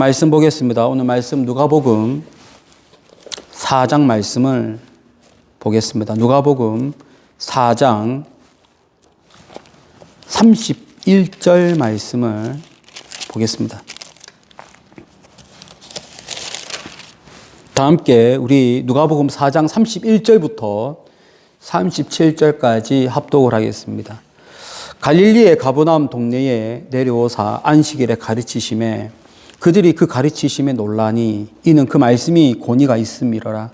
말씀 보겠습니다. 오늘 말씀 누가복음 4장 말씀을 보겠습니다. 누가복음 4장 31절 말씀을 보겠습니다. 다 함께 우리 누가복음 4장 31절부터 37절까지 합독을 하겠습니다. 갈릴리의 가버나움 동네에 내려오사 안식일에 가르치심에 그들이 그 가르치심에 놀라니 이는 그 말씀이 권위가 있음이로라.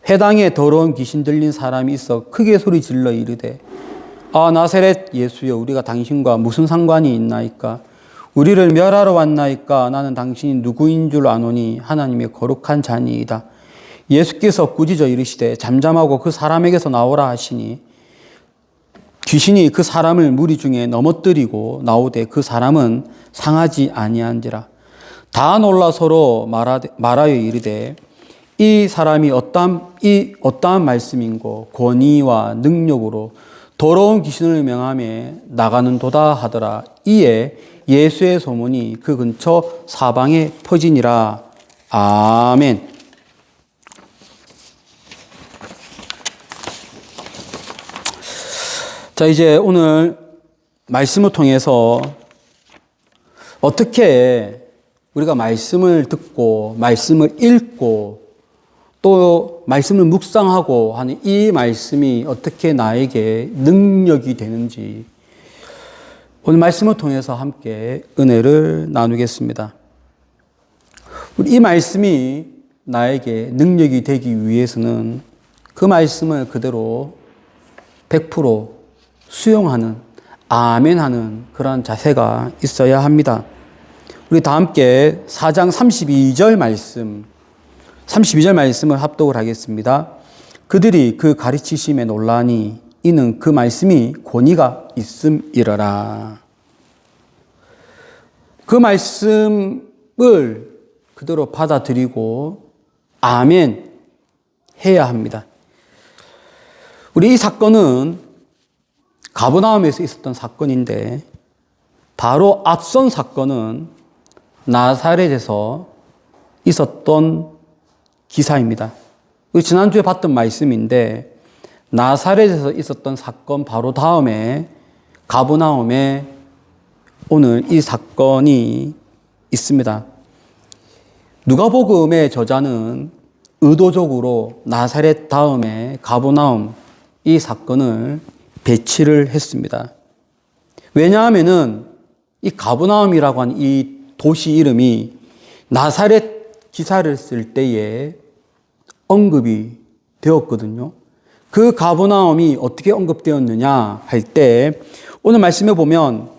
회당에 더러운 귀신 들린 사람이 있어 크게 소리 질러 이르되 아 나사렛 예수여 우리가 당신과 무슨 상관이 있나이까? 우리를 멸하러 왔나이까? 나는 당신이 누구인 줄 아노니 하나님의 거룩한 자니이다. 예수께서 꾸짖어 이르시되 잠잠하고 그 사람에게서 나오라 하시니 귀신이 그 사람을 무리 중에 넘어뜨리고 나오되 그 사람은 상하지 아니한지라. 다 놀라 서로 말하여 이르되 이 사람이 어떠한 말씀인고 권위와 능력으로 더러운 귀신을 명하며 나가는도다 하더라. 이에 예수의 소문이 그 근처 사방에 퍼지니라. 아멘. 자, 이제 오늘 말씀을 통해서 어떻게 우리가 말씀을 듣고 말씀을 읽고 또 말씀을 묵상하고 하는 이 말씀이 어떻게 나에게 능력이 되는지 오늘 말씀을 통해서 함께 은혜를 나누겠습니다. 이 말씀이 나에게 능력이 되기 위해서는 그 말씀을 그대로 100% 수용하는 아멘하는 그런 자세가 있어야 합니다. 우리 다 함께 4장 32절 말씀을 합독을 하겠습니다. 그들이 그 가르치심에 놀라니 이는 그 말씀이 권위가 있음이러라. 그 말씀을 그대로 받아들이고 아멘 해야 합니다. 우리 이 사건은 가버나움에서 있었던 사건인데 바로 앞선 사건은 나사렛에서 있었던 기사입니다. 지난주에 봤던 말씀인데 나사렛에서 있었던 사건 바로 다음에 가버나움에 오늘 이 사건이 있습니다. 누가복음의 저자는 의도적으로 나사렛 다음에 가버나움 이 사건을 배치를 했습니다. 왜냐하면은 이 가버나움이라고 하는 이 도시 이름이 나사렛 기사를 쓸 때에 언급이 되었거든요. 그 가버나움이 어떻게 언급되었느냐 할 때 오늘 말씀에 보면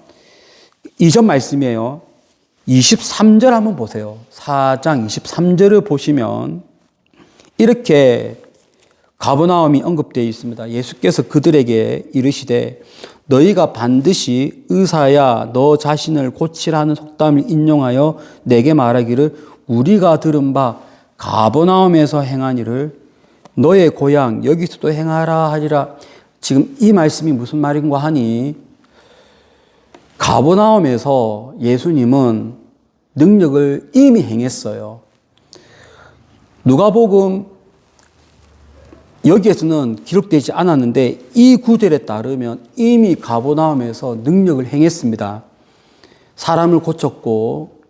이전 말씀이에요. 23절 한번 보세요. 4장 23절을 보시면 이렇게 가버나움이 언급되어 있습니다. 예수께서 그들에게 이르시되 너희가 반드시 의사야 너 자신을 고치라는 속담을 인용하여 내게 말하기를 우리가 들은 바 가버나움에서 행한 일을 너의 고향 여기서도 행하라 하리라. 지금 이 말씀이 무슨 말인가 하니 가버나움에서 예수님은 능력을 이미 행했어요. 누가복음 여기에서는 기록되지 않았는데 이 구절에 따르면 이미 가버나움에서 능력을 행했습니다. 사람을 고쳤고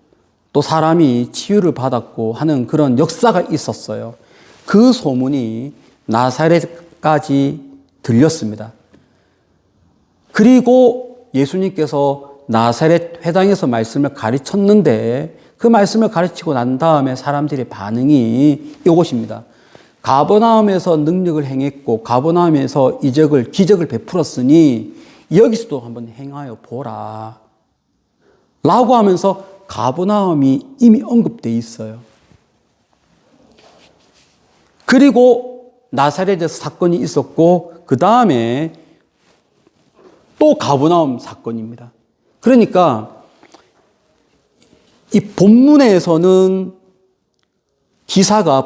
또 사람이 치유를 받았고 하는 그런 역사가 있었어요. 그 소문이 나사렛까지 들렸습니다. 그리고 예수님께서 나사렛 회당에서 말씀을 가르쳤는데 그 말씀을 가르치고 난 다음에 사람들의 반응이 이것입니다. 가버나움에서 능력을 행했고 가버나움에서 기적을 베풀었으니 여기서도 한번 행하여 보라 라고 하면서 가버나움이 이미 언급되어 있어요. 그리고 나사렛에서 사건이 있었고 그 다음에 또 가버나움 사건입니다. 그러니까 이 본문에서는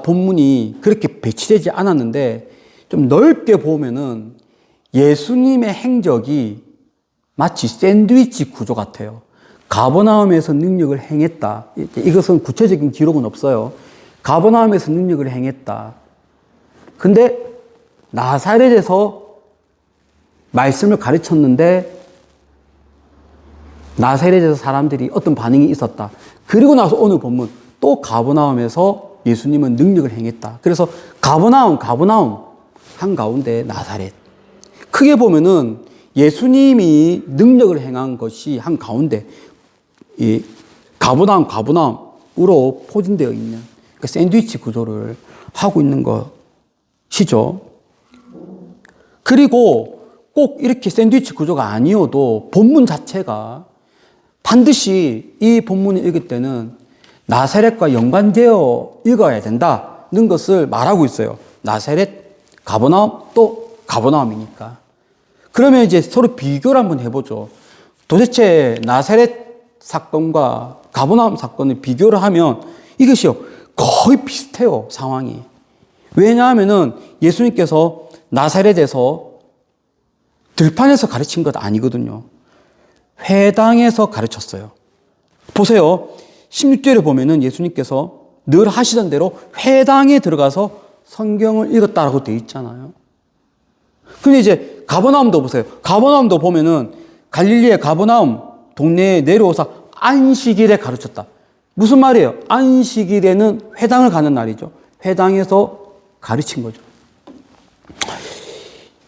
본문이 그렇게 배치되지 않았는데 좀 넓게 보면은 예수님의 행적이 마치 샌드위치 구조 같아요. 가버나움에서 능력을 행했다. 이것은 구체적인 기록은 없어요. 가버나움에서 능력을 행했다. 근데 나사렛에서 말씀을 가르쳤는데 나사렛에서 사람들이 어떤 반응이 있었다. 그리고 나서 오늘 본문 또 가버나움에서 예수님은 능력을 행했다. 그래서 가버나움 한가운데 나사렛. 크게 보면은 예수님이 능력을 행한 것이 한가운데 이 가버나움으로 포진되어 있는 그 샌드위치 구조를 하고 있는 것이죠. 그리고 꼭 이렇게 샌드위치 구조가 아니어도 본문 자체가 반드시 이 본문을 읽을 때는 나사렛과 연관되어 읽어야 된다는 것을 말하고 있어요. 나사렛, 가버나움, 또 가버나움이니까. 그러면 이제 서로 비교를 한번 해보죠. 도대체 나사렛 사건과 가버나움 사건을 비교를 하면 이것이요, 거의 비슷해요, 상황이. 왜냐하면은 예수님께서 나사렛에서 들판에서 가르친 것 아니거든요. 회당에서 가르쳤어요. 보세요. 16절에 보면은 예수님께서 늘 하시던 대로 회당에 들어가서 성경을 읽었다라고 되어 있잖아요. 근데 이제 가버나움도 보세요. 가버나움도 보면은 갈릴리의 가버나움 동네에 내려오사 안식일에 가르쳤다. 무슨 말이에요? 안식일에는 회당을 가는 날이죠. 회당에서 가르친 거죠.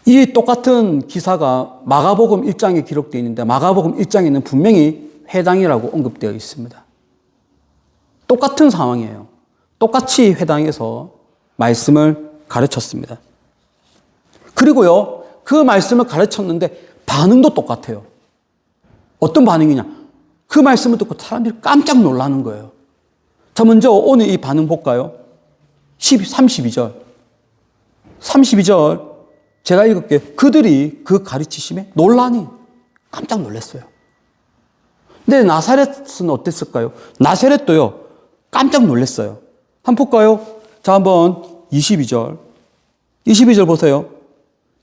이 똑같은 기사가 마가복음 1장에 기록되어 있는데 마가복음 1장에는 분명히 회당이라고 언급되어 있습니다. 똑같은 상황이에요. 똑같이 회당에서 말씀을 가르쳤습니다. 그리고요, 그 말씀을 가르쳤는데 반응도 똑같아요. 어떤 반응이냐? 그 말씀을 듣고 사람들이 깜짝 놀라는 거예요. 자, 먼저 오늘 이 반응 볼까요? 32절. 32절 제가 읽을게요. 그들이 그 가르치심에 놀라니 깜짝 놀랐어요. 근데 나사렛은 어땠을까요? 나사렛도요, 깜짝 놀랐어요. 한번 볼까요? 자, 한번 22절. 22절 보세요.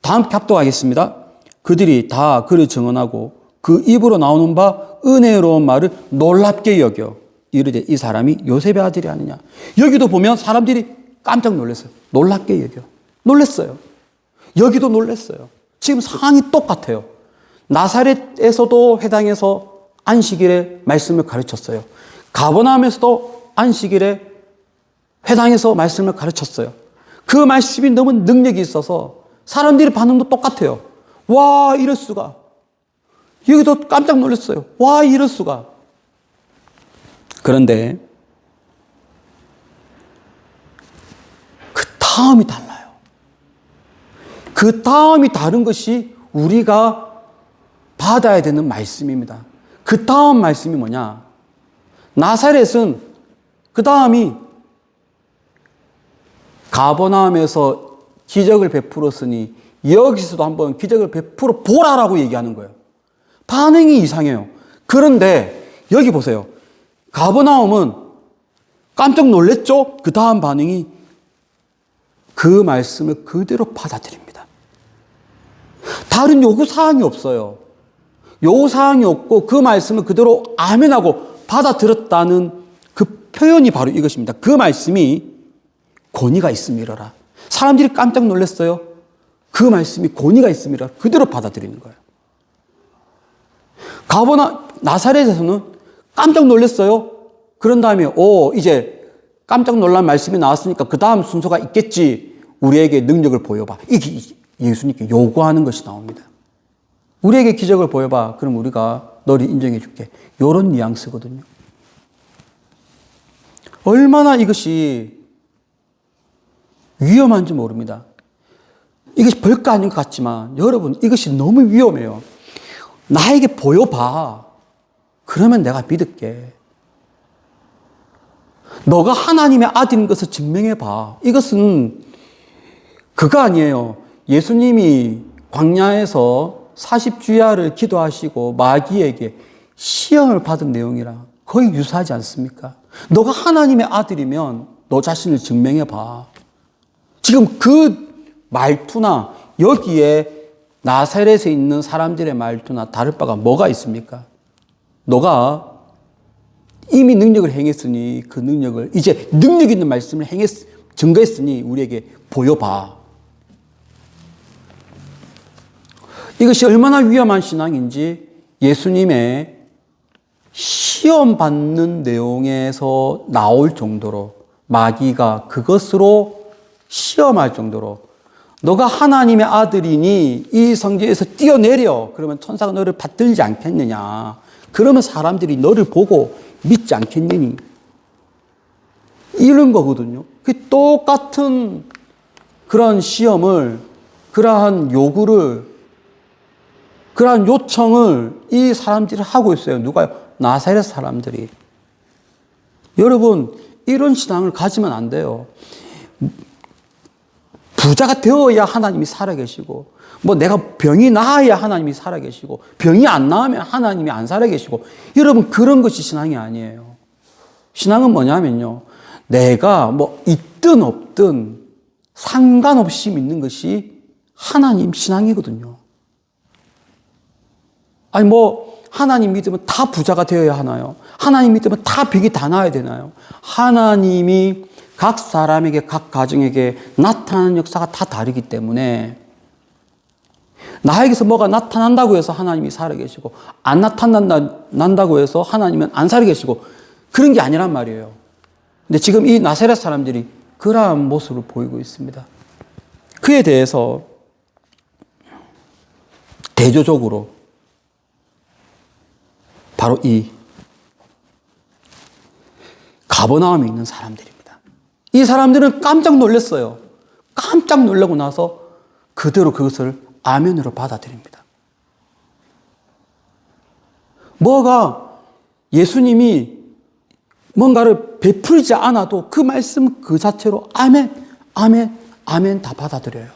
다 함께 합독하겠습니다. 그들이 다 그를 증언하고 그 입으로 나오는 바 은혜로운 말을 놀랍게 여겨 이르되 이 사람이 요셉의 아들이 아니냐. 여기도 보면 사람들이 깜짝 놀랐어요. 놀랍게 여겨. 놀랐어요. 여기도 놀랐어요. 지금 상황이 똑같아요. 나사렛에서도 회당에서 안식일에 말씀을 가르쳤어요. 가버나움에서도 안식일에 회당에서 말씀을 가르쳤어요. 그 말씀이 너무 능력이 있어서 사람들의 반응도 똑같아요. 와, 이럴 수가. 여기도 깜짝 놀랐어요. 와, 이럴 수가. 그런데 그 다음이 달라요. 그 다음이 다른 것이 우리가 받아야 되는 말씀입니다. 그 다음 말씀이 뭐냐? 나사렛은 그 다음이 가버나움에서 기적을 베풀었으니 여기서도 한번 기적을 베풀어 보라라고 얘기하는 거예요. 반응이 이상해요. 그런데 여기 보세요. 가버나움은 깜짝 놀랬죠? 그 다음 반응이 그 말씀을 그대로 받아들입니다. 다른 요구사항이 없어요. 요구사항이 없고 그 말씀을 그대로 아멘하고 받아들였다는 그 표현이 바로 이것입니다. 그 말씀이 권위가 있음이로라. 사람들이 깜짝 놀랐어요. 그 말씀이 권위가 있음이로라. 그대로 받아들이는 거예요. 나사렛에서는 깜짝 놀랐어요. 그런 다음에 이제 깜짝 놀란 말씀이 나왔으니까 그 다음 순서가 있겠지. 우리에게 능력을 보여봐. 이게 예수님께 요구하는 것이 나옵니다. 우리에게 기적을 보여봐. 그럼 우리가 너를 인정해 줄게. 이런 뉘앙스거든요. 얼마나 이것이 위험한지 모릅니다. 이것이 별거 아닌 것 같지만 여러분, 이것이 너무 위험해요. 나에게 보여봐. 그러면 내가 믿을게. 너가 하나님의 아들인 것을 증명해봐. 이것은 그거 아니에요. 예수님이 광야에서 40주야를 기도하시고 마귀에게 시험을 받은 내용이랑 거의 유사하지 않습니까? 너가 하나님의 아들이면 너 자신을 증명해봐. 지금 그 말투나 여기에 나사렛에 있는 사람들의 말투나 다를 바가 뭐가 있습니까? 너가 이미 능력을 행했으니 그 능력을 이제 능력 있는 말씀을 증거했으니 우리에게 보여봐. 이것이 얼마나 위험한 신앙인지 예수님의 시험받는 내용에서 나올 정도로 마귀가 그것으로 시험할 정도로 너가 하나님의 아들이니 이 성전에서 뛰어내려. 그러면 천사가 너를 받들지 않겠느냐. 그러면 사람들이 너를 보고 믿지 않겠느니. 이런 거거든요. 그 똑같은 그런 시험을, 그러한 요구를, 그러한 요청을 이 사람들이 하고 있어요. 누가요? 나사렛 사람들이. 여러분, 이런 신앙을 가지면 안 돼요. 부자가 되어야 하나님이 살아계시고, 내가 병이 나아야 하나님이 살아계시고, 병이 안 나으면 하나님이 안 살아계시고, 여러분, 그런 것이 신앙이 아니에요. 신앙은 뭐냐면요. 내가 있든 없든 상관없이 믿는 것이 하나님 신앙이거든요. 아니, 하나님 믿으면 다 부자가 되어야 하나요? 하나님 믿으면 다 병이 다 나아야 되나요? 하나님이 각 사람에게, 각 가정에게 나타나는 역사가 다 다르기 때문에 나에게서 뭐가 나타난다고 해서 하나님이 살아계시고 안 나타난다고 해서 하나님은 안 살아계시고 그런 게 아니란 말이에요. 근데 지금 이 나사렛 사람들이 그러한 모습을 보이고 있습니다. 그에 대해서 대조적으로 바로 이 가버나움에 있는 사람들입니다. 이 사람들은 깜짝 놀랐어요. 깜짝 놀라고 나서 그대로 그것을 아멘으로 받아들입니다. 예수님이 뭔가를 베풀지 않아도 그 말씀 그 자체로 아멘, 아멘, 아멘 다 받아들여요.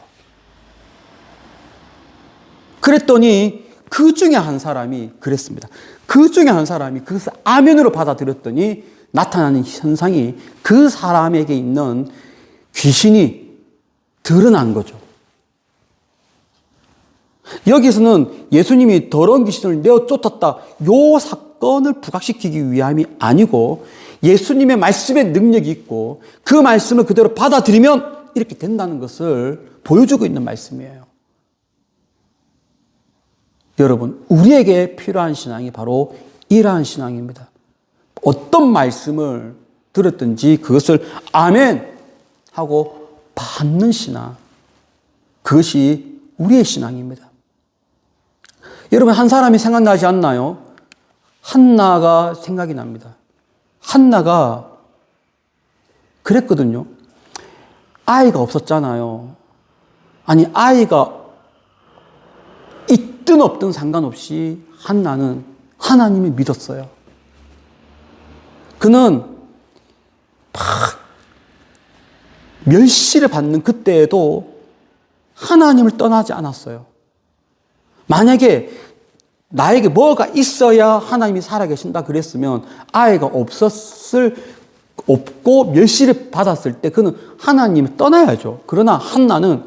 그랬더니 그 중에 한 사람이 그랬습니다. 그 중에 한 사람이 그것을 아멘으로 받아들였더니 나타나는 현상이 그 사람에게 있는 귀신이 드러난 거죠. 여기서는 예수님이 더러운 귀신을 내어 쫓았다. 요 사건을 부각시키기 위함이 아니고 예수님의 말씀에 능력이 있고 그 말씀을 그대로 받아들이면 이렇게 된다는 것을 보여주고 있는 말씀이에요. 여러분, 우리에게 필요한 신앙이 바로 이러한 신앙입니다. 어떤 말씀을 들었든지 그것을 아멘 하고 받는 신앙. 그것이 우리의 신앙입니다. 여러분, 한 사람이 생각나지 않나요? 한나가 생각이 납니다. 한나가 그랬거든요. 아이가 없었잖아요. 아니, 아이가 있든 없든 상관없이 한나는 하나님을 믿었어요. 그는 멸시를 받는 그때에도 하나님을 떠나지 않았어요. 만약에 나에게 뭐가 있어야 하나님이 살아계신다 그랬으면 아이가 없고 멸시를 받았을 때 그는 하나님을 떠나야죠. 그러나 한나는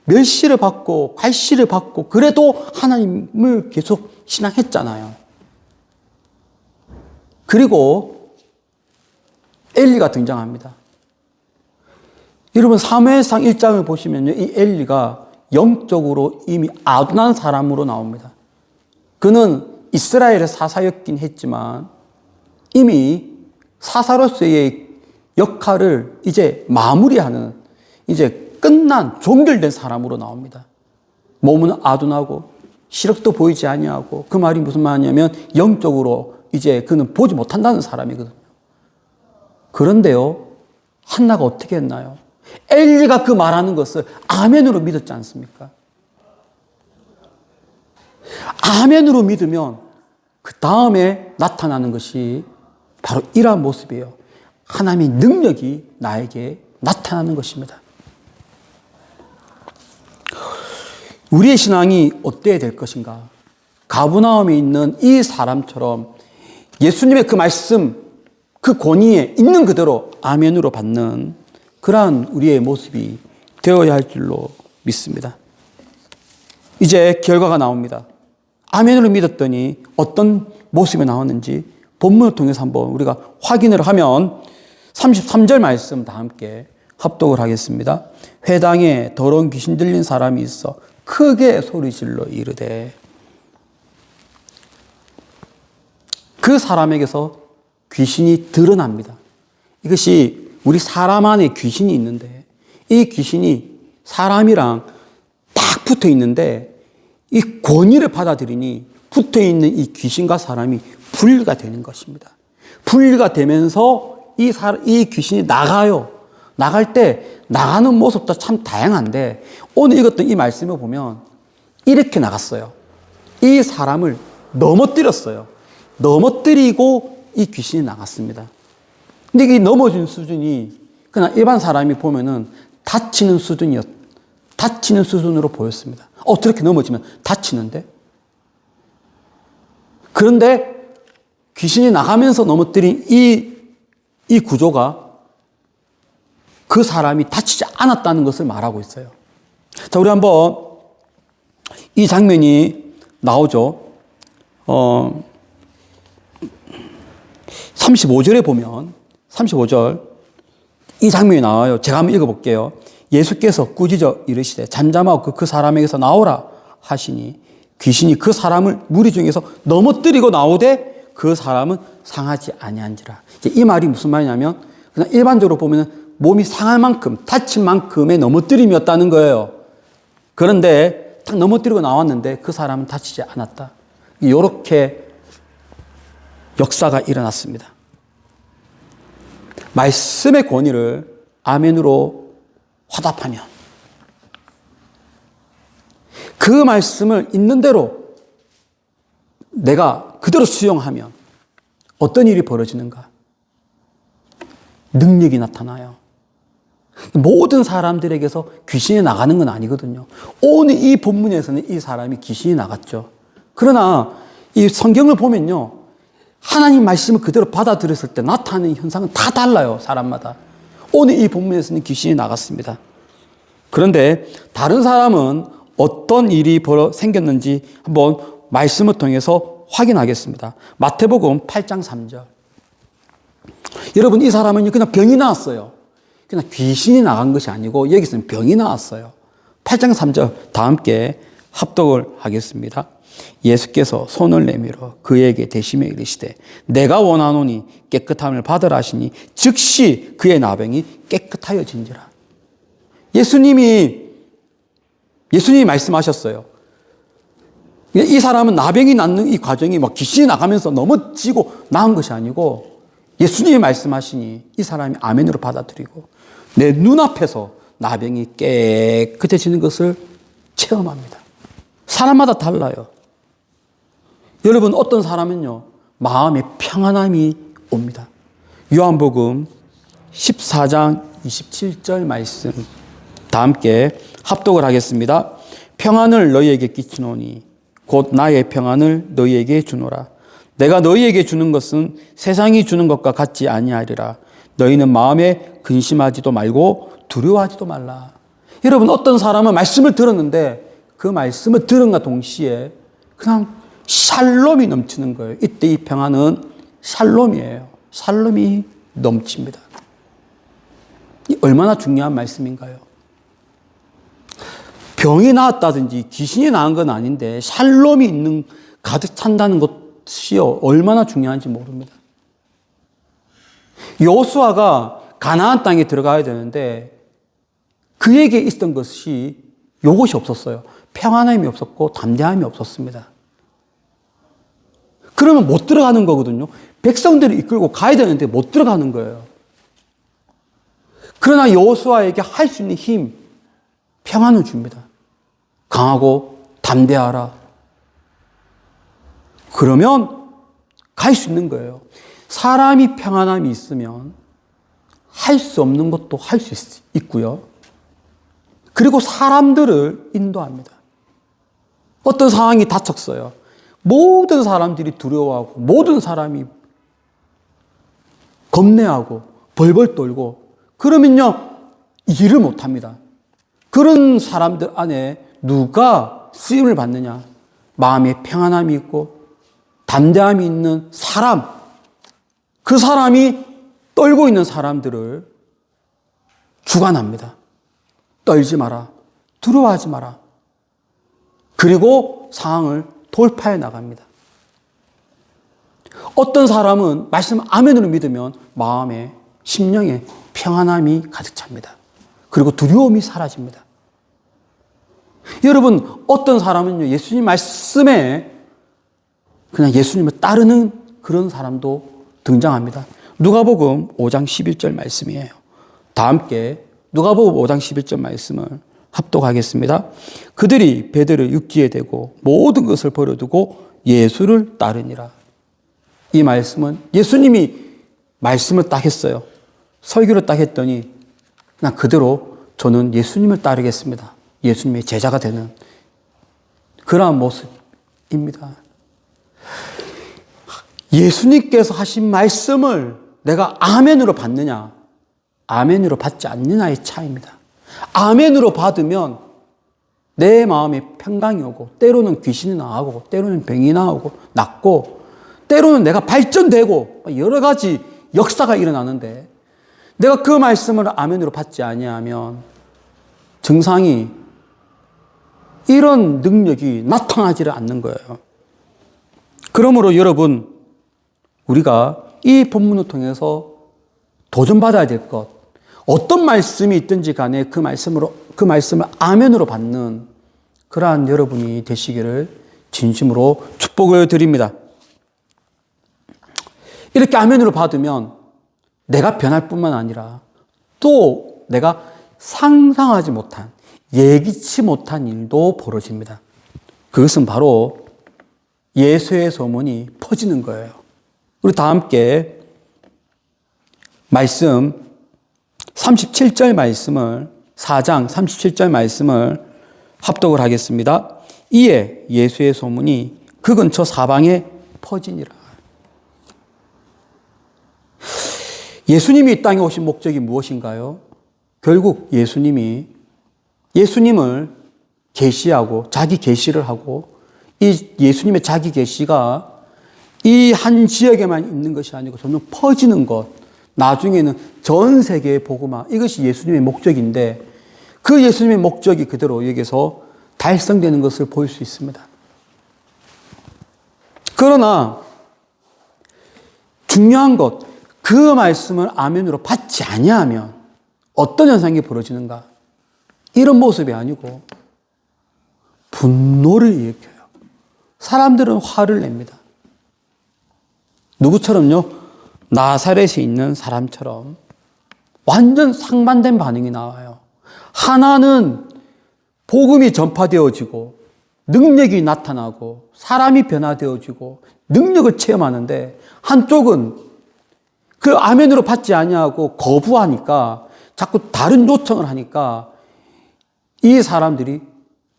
멸시를 받고 갈시를 받고 그래도 하나님을 계속 신앙했잖아요. 그리고 엘리가 등장합니다. 여러분, 사무엘상 1장을 보시면요, 이 엘리가 영적으로 이미 아둔한 사람으로 나옵니다. 그는 이스라엘의 사사였긴 했지만 이미 사사로서의 역할을 이제 마무리하는, 이제 끝난 종결된 사람으로 나옵니다. 몸은 아둔하고 시력도 보이지 아니하고, 그 말이 무슨 말이냐면 영적으로 이제 그는 보지 못한다는 사람이거든요. 그런데요, 한나가 어떻게 했나요? 엘리가 그 말하는 것을 아멘으로 믿었지 않습니까? 아멘으로 믿으면 그 다음에 나타나는 것이 바로 이러한 모습이에요. 하나님의 능력이 나에게 나타나는 것입니다. 우리의 신앙이 어때야 될 것인가? 가버나움에 있는 이 사람처럼 예수님의 그 말씀, 그 권위에 있는 그대로 아멘으로 받는 그러한 우리의 모습이 되어야 할 줄로 믿습니다. 이제 결과가 나옵니다. 아멘으로 믿었더니 어떤 모습이 나왔는지 본문을 통해서 한번 우리가 확인을 하면 33절 말씀 다 함께 합독을 하겠습니다. 회당에 더러운 귀신 들린 사람이 있어 크게 소리질러 이르되, 그 사람에게서 귀신이 드러납니다. 이것이 우리 사람 안에 귀신이 있는데, 이 귀신이 사람이랑 딱 붙어 있는데 이 권위를 받아들이니 붙어 있는 이 귀신과 사람이 분리가 되는 것입니다. 분리가 되면서 이 귀신이 나가요. 나갈 때 나가는 모습도 참 다양한데, 오늘 읽었던 이 말씀을 보면 이렇게 나갔어요. 이 사람을 넘어뜨렸어요. 넘어뜨리고 이 귀신이 나갔습니다. 근데 이 넘어진 수준이 그냥 일반 사람이 보면은 다치는 수준으로 보였습니다. 저렇게 넘어지면 다치는데? 그런데 귀신이 나가면서 넘어뜨린 이 구조가 그 사람이 다치지 않았다는 것을 말하고 있어요. 자, 우리 한번 이 장면이 나오죠. 35절에 보면, 35절 이 장면이 나와요. 제가 한번 읽어볼게요. 예수께서 꾸짖어 이르시되 잠잠하고 그 사람에게서 나오라 하시니 귀신이 그 사람을 무리 중에서 넘어뜨리고 나오되 그 사람은 상하지 아니한지라. 이 말이 무슨 말이냐면, 그냥 일반적으로 보면 몸이 상할 만큼, 다친 만큼의 넘어뜨림이었다는 거예요. 그런데 딱 넘어뜨리고 나왔는데 그 사람은 다치지 않았다. 이렇게 역사가 일어났습니다. 말씀의 권위를 아멘으로 화답하면, 그 말씀을 있는 대로 내가 그대로 수용하면 어떤 일이 벌어지는가? 능력이 나타나요. 모든 사람들에게서 귀신이 나가는 건 아니거든요. 오늘 이 본문에서는 이 사람이 귀신이 나갔죠. 그러나 이 성경을 보면요, 하나님 말씀을 그대로 받아들였을 때 나타나는 현상은 다 달라요, 사람마다. 오늘 이 본문에서는 귀신이 나갔습니다. 그런데 다른 사람은 어떤 일이 생겼는지 한번 말씀을 통해서 확인하겠습니다. 마태복음 8장 3절. 여러분, 이 사람은 그냥 병이 나왔어요. 그냥 귀신이 나간 것이 아니고 여기서는 병이 나왔어요. 8장 3절 다 함께 합독을 하겠습니다. 예수께서 손을 내밀어 그에게 대심에 이르시되 내가 원하노니 깨끗함을 받으라 하시니 즉시 그의 나병이 깨끗하여진지라. 예수님이 말씀하셨어요. 이 사람은 나병이 낫는 이 과정이 막 귀신이 나가면서 넘어지고 나은 것이 아니고 예수님이 말씀하시니 이 사람이 아멘으로 받아들이고 내 눈앞에서 나병이 깨끗해지는 것을 체험합니다. 사람마다 달라요. 여러분, 어떤 사람은요, 마음에 평안함이 옵니다. 요한복음 14장 27절 말씀 다 함께 합독을 하겠습니다. 평안을 너희에게 끼치노니 곧 나의 평안을 너희에게 주노라. 내가 너희에게 주는 것은 세상이 주는 것과 같지 아니하리라. 너희는 마음에 근심하지도 말고 두려워하지도 말라. 여러분, 어떤 사람은 말씀을 들었는데 그 말씀을 들은과 동시에 그냥 샬롬이 넘치는 거예요. 이때 이 평안은 샬롬이에요. 샬롬이 넘칩니다. 얼마나 중요한 말씀인가요? 병이 나았다든지 귀신이 나은 건 아닌데 샬롬이 가득 찬다는 것이 얼마나 중요한지 모릅니다. 여호수아가 가나안 땅에 들어가야 되는데 그에게 있던 것이 요것이 없었어요. 평안함이 없었고 담대함이 없었습니다. 그러면 못 들어가는 거거든요. 백성들을 이끌고 가야 되는데 못 들어가는 거예요. 그러나 여호수아에게 할 수 있는 힘, 평안을 줍니다. 강하고 담대하라. 그러면 갈 수 있는 거예요. 사람이 평안함이 있으면 할 수 없는 것도 할 수 있고요. 그리고 사람들을 인도합니다. 어떤 상황이 닥쳤어요. 모든 사람들이 두려워하고 모든 사람이 겁내하고 벌벌 떨고 그러면요, 일을 못합니다. 그런 사람들 안에 누가 쓰임을 받느냐? 마음에 평안함이 있고 담대함이 있는 사람, 그 사람이 떨고 있는 사람들을 주관합니다. 떨지 마라. 두려워하지 마라. 그리고 상황을 돌파해 나갑니다. 어떤 사람은 말씀 아멘으로 믿으면 마음에, 심령에 평안함이 가득 찹니다. 그리고 두려움이 사라집니다. 여러분, 어떤 사람은요, 예수님 말씀에 그냥 예수님을 따르는 그런 사람도 등장합니다. 누가복음 5장 11절 말씀이에요. 다 함께 누가복음 5장 11절 말씀을 합독하겠습니다. 그들이 베드를 육지에 대고 모든 것을 버려두고 예수를 따르니라. 이 말씀은 예수님이 말씀을 딱 했어요. 설교를 딱 했더니 그냥 그대로 저는 예수님을 따르겠습니다. 예수님의 제자가 되는 그러한 모습입니다. 예수님께서 하신 말씀을 내가 아멘으로 받느냐, 아멘으로 받지 않느냐의 차이입니다. 아멘으로 받으면 내 마음에 평강이 오고, 때로는 귀신이 나오고, 때로는 병이 나오고, 낫고, 때로는 내가 발전되고, 여러 가지 역사가 일어나는데, 내가 그 말씀을 아멘으로 받지 아니하면 증상이, 이런 능력이 나타나지를 않는 거예요. 그러므로 여러분, 우리가 이 본문을 통해서 도전받아야 될 것, 어떤 말씀이 있든지 간에 그 말씀을 아멘으로 받는 그러한 여러분이 되시기를 진심으로 축복을 드립니다. 이렇게 아멘으로 받으면 내가 변할 뿐만 아니라 또 내가 상상하지 못한, 예기치 못한 일도 벌어집니다. 그것은 바로 예수의 소문이 퍼지는 거예요. 우리 다 함께 말씀 37절 말씀을, 4장 37절 말씀을 합독을 하겠습니다. 이에 예수의 소문이 그 근처 사방에 퍼지니라. 예수님이 이 땅에 오신 목적이 무엇인가요? 결국 예수님을 계시하고 자기 계시를 하고, 이 예수님의 자기 계시가 이 한 지역에만 있는 것이 아니고 점점 퍼지는 것, 나중에는 전 세계에 복음화, 이것이 예수님의 목적인데 그 예수님의 목적이 그대로 여기서 달성되는 것을 볼 수 있습니다. 그러나 중요한 것, 그 말씀을 아멘으로 받지 아니하면 어떤 현상이 벌어지는가? 이런 모습이 아니고 분노를 일으켜요. 사람들은 화를 냅니다. 누구처럼요? 나사렛에 있는 사람처럼 완전 상반된 반응이 나와요. 하나는 복음이 전파되어지고 능력이 나타나고 사람이 변화되어지고 능력을 체험하는데, 한쪽은 그 아멘으로 받지 아니하고 거부하니까, 자꾸 다른 요청을 하니까 이 사람들이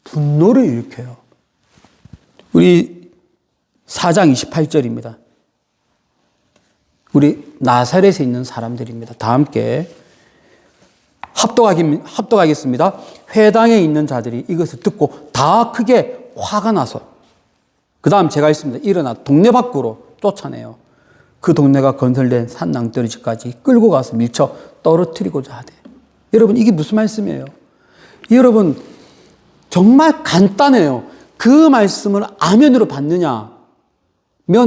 분노를 일으켜요. 우리 4장 28절입니다. 우리 나사렛에 있는 사람들입니다. 다 함께 합독하겠습니다. 회당에 있는 자들이 이것을 듣고 다 크게 화가 나서, 그 다음 제가 있습니다. 일어나 동네 밖으로 쫓아내요. 그 동네가 건설된 산낭떠러지까지 끌고 가서 밀쳐 떨어뜨리고자 하되. 여러분, 이게 무슨 말씀이에요? 여러분, 정말 간단해요. 그 말씀을 아멘으로 받느냐면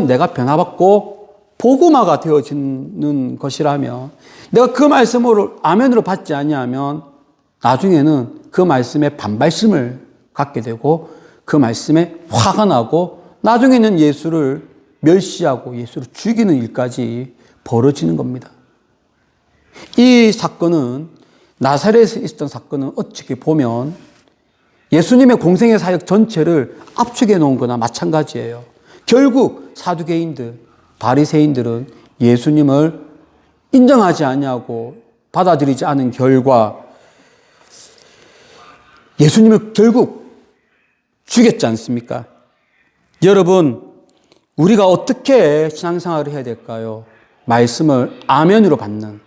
내가 변화받고 복음화가 되어지는 것이라면, 내가 그 말씀을 아멘으로 받지 아니하면 나중에는 그 말씀에 반발심을 갖게 되고 그 말씀에 화가 나고 나중에는 예수를 멸시하고 예수를 죽이는 일까지 벌어지는 겁니다. 이 사건은, 나사렛에 있었던 사건은 어떻게 보면 예수님의 공생의 사역 전체를 압축해 놓은 거나 마찬가지예요. 결국 사두개인들, 바리새인들은 예수님을 인정하지 아니하고 받아들이지 않은 결과 예수님을 결국 죽였지 않습니까? 여러분, 우리가 어떻게 신앙생활을 해야 될까요? 말씀을 아멘으로 받는,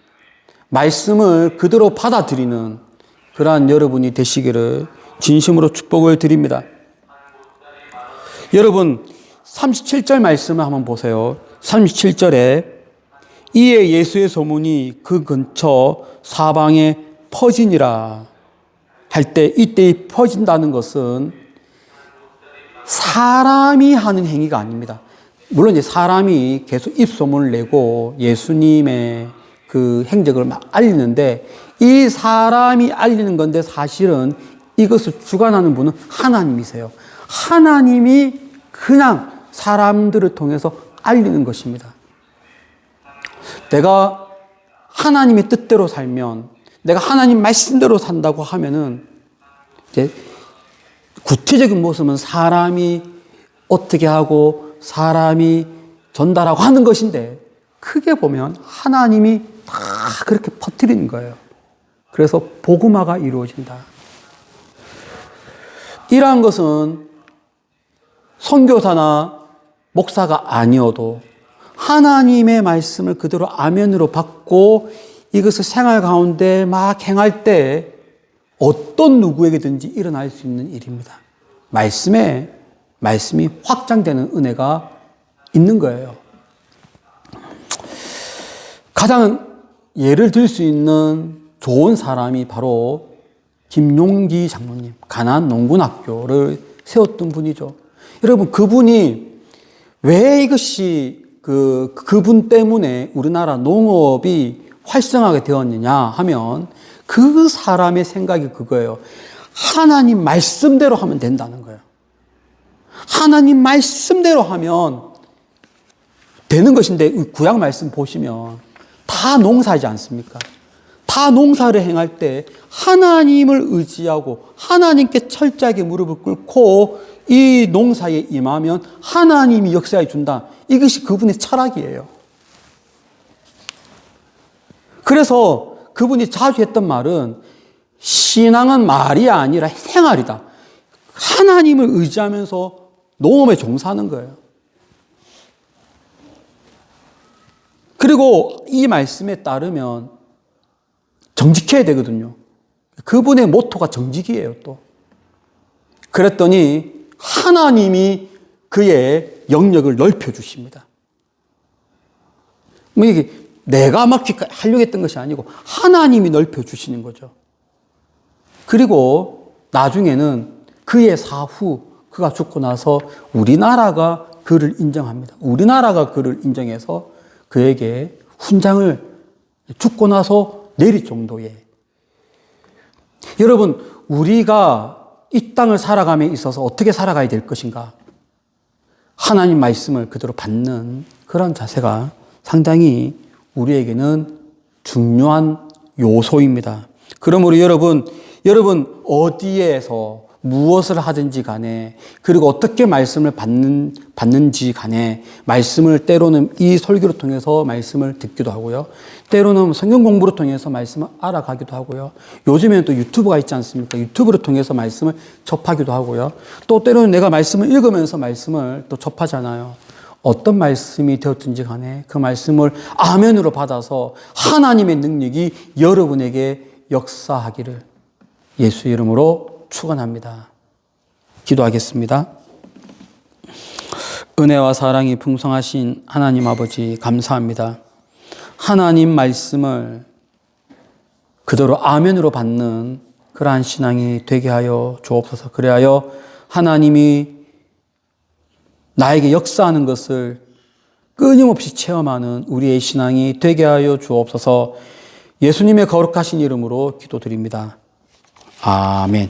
말씀을 그대로 받아들이는 그러한 여러분이 되시기를 진심으로 축복을 드립니다. 여러분 37절 말씀을 한번 보세요. 37절에 이에 예수의 소문이 그 근처 사방에 퍼지니라 할 때, 이때 퍼진다는 것은 사람이 하는 행위가 아닙니다. 물론 이제 사람이 계속 입소문을 내고 예수님의 그 행적을 막 알리는데, 이 사람이 알리는 건데 사실은 이것을 주관하는 분은 하나님이세요. 하나님이 그냥 사람들을 통해서 알리는 것입니다. 내가 하나님의 뜻대로 살면, 내가 하나님 말씀대로 산다고 하면은 이제 구체적인 모습은 사람이 어떻게 하고 사람이 전달하고 하는 것인데, 크게 보면 하나님이 다 그렇게 퍼뜨리는 거예요. 그래서 복음화가 이루어진다. 이러한 것은 선교사나 목사가 아니어도 하나님의 말씀을 그대로 아멘으로 받고 이것을 생활 가운데 막 행할 때 어떤 누구에게든지 일어날 수 있는 일입니다. 말씀이 확장되는 은혜가 있는 거예요. 가장 예를 들 수 있는 좋은 사람이 바로 김용기 장로님, 가나안 농군학교를 세웠던 분이죠. 여러분, 그분이 왜 이것이 그분 때문에 우리나라 농업이 활성화가 되었느냐 하면, 그 사람의 생각이 그거예요. 하나님 말씀대로 하면 된다는 거예요. 하나님 말씀대로 하면 되는 것인데, 구약 말씀 보시면 다 농사지 않습니까? 다 농사를 행할 때 하나님을 의지하고 하나님께 철저하게 무릎을 꿇고 이 농사에 임하면 하나님이 역사해 준다. 이것이 그분의 철학이에요. 그래서 그분이 자주 했던 말은, 신앙은 말이 아니라 생활이다. 하나님을 의지하면서 농업에 종사하는 거예요. 그리고 이 말씀에 따르면 정직해야 되거든요. 그분의 모토가 정직이에요, 또. 그랬더니 하나님이 그의 영역을 넓혀주십니다. 뭐 이게 내가 막 하려고 했던 것이 아니고 하나님이 넓혀주시는 거죠. 그리고 나중에는 그의 사후, 그가 죽고 나서 우리나라가 그를 인정합니다. 우리나라가 그를 인정해서 그에게 훈장을 죽고 나서 내릴 정도의. 여러분, 우리가 이 땅을 살아감에 있어서 어떻게 살아가야 될 것인가? 하나님 말씀을 그대로 받는 그런 자세가 상당히 우리에게는 중요한 요소입니다. 그러므로 여러분 어디에서 무엇을 하든지 간에, 그리고 어떻게 말씀을 받는지 간에, 말씀을 때로는 이 설교를 통해서 말씀을 듣기도 하고요. 때로는 성경 공부를 통해서 말씀을 알아가기도 하고요. 요즘에는 또 유튜브가 있지 않습니까? 유튜브를 통해서 말씀을 접하기도 하고요. 또 때로는 내가 말씀을 읽으면서 말씀을 또 접하잖아요. 어떤 말씀이 되었든지 간에 그 말씀을 아멘으로 받아서 하나님의 능력이 여러분에게 역사하기를 예수 이름으로 축원합니다. 기도하겠습니다. 은혜와 사랑이 풍성하신 하나님 아버지, 감사합니다. 하나님 말씀을 그대로 아멘으로 받는 그러한 신앙이 되게 하여 주옵소서. 그래하여 하나님이 나에게 역사하는 것을 끊임없이 체험하는 우리의 신앙이 되게 하여 주옵소서. 예수님의 거룩하신 이름으로 기도드립니다. 아멘.